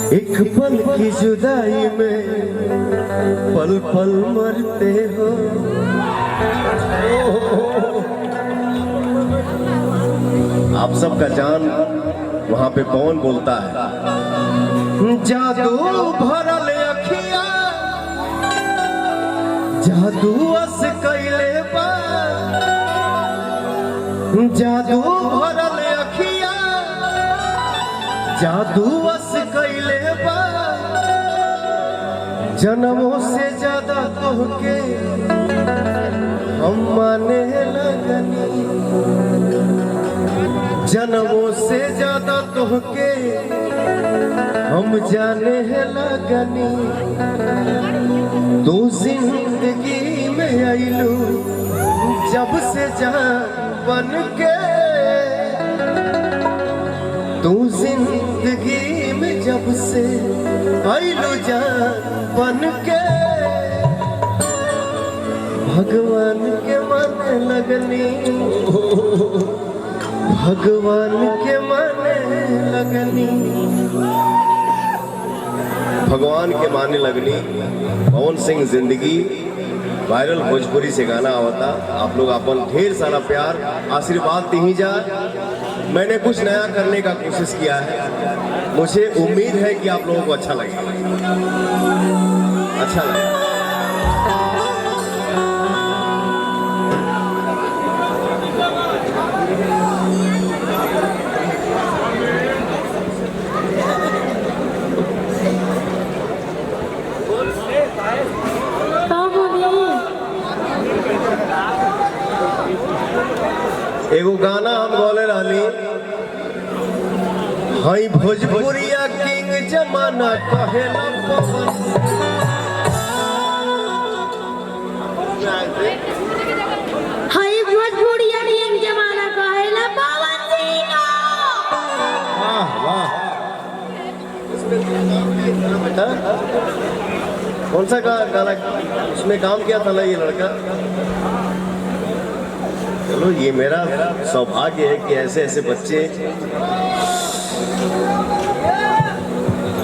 एक पल की जुदाई में पल पल मरते हो। आप सबका जान वहां पे कौन बोलता है? जादू भरल अखिया जादू अस कैले बा, जादू भरल अखिया जादू अस कैले बा, जन्मों से ज्यादा तोहके हम माने लगनी, जन्मों से ज्यादा तोहके हम जाने लगनी। तू जिंदगी में आइलू जब से जान बन के, तू जिंदगी में जब से आइलू जान बन के, भगवान के माने लगनी, भगवान के माने लगनी, भगवान के माने लगनी। पवन सिंह जिंदगी वायरल भोजपुरी से गाना होता। आप लोग अपन ढेर सारा प्यार आशीर्वाद दी ही जा। मैंने कुछ नया करने का कोशिश किया है, मुझे उम्मीद है कि आप लोगों को अच्छा लगेगा, अच्छा लगेगा। एगो गाना हम गौले रहली, हई भोजपुरिया किंग जमाना कहेला पवन। हई भोजपुरिया किंग जमाना कहेला पवन सिंह। वाह वाह। कौन सा गाना उसमें काम किया था ये लड़का? चलो ये मेरा सौभाग्य है कि ऐसे ऐसे बच्चे।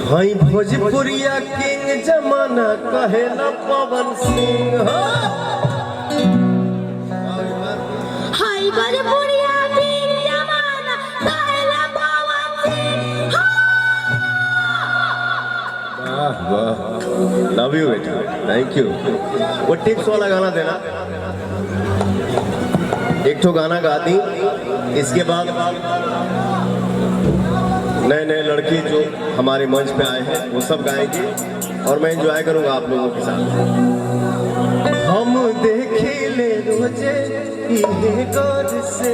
हई भोजपुरिया किंग जमाना कहेला पवन सिंह। हई भोजपुरिया किंग जमाना कहेला पवन सिंह। वाह वाह, लव यू बेटा, थैंक यू। वो टिप्स वाला गाना देना। एक तो गाना गा दी, इसके बाद नए नए लड़के जो हमारे मंच पे आए हैं वो सब गाएंगे और मैं एंजॉय करूंगा आप लोगों के साथ। हम देखे ले रोजे गौर से